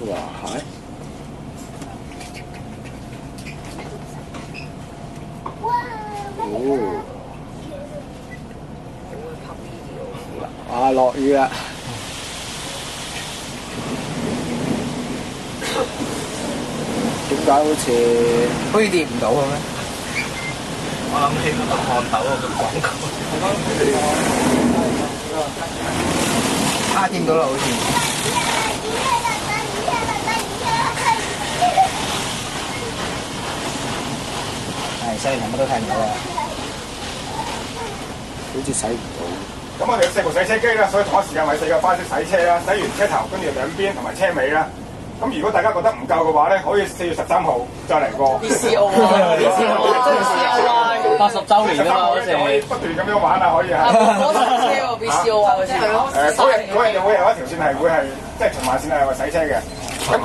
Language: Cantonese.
哇係！哦！啊落雨啦！點解好似掂唔到嘅咩？我諗起嗰個漢斗嗰個廣告。啊掂到啦，好似。係，所以乜都睇唔到啦。好似洗唔到。咁我哋有4部洗車機啦，所以同一時間為4個花式洗車啦，洗完車頭，跟住兩邊同埋車尾啦。咁如果大家覺得唔夠嘅話咧，可以4月13號再嚟過。VCO 啊，80週年㗎嘛，嗰時可以不斷咁樣玩啊，可以係。嗰台車喎 VCO 啊，好似係咯。嗰日就會有一條線係會係即係循環線係為洗車嘅。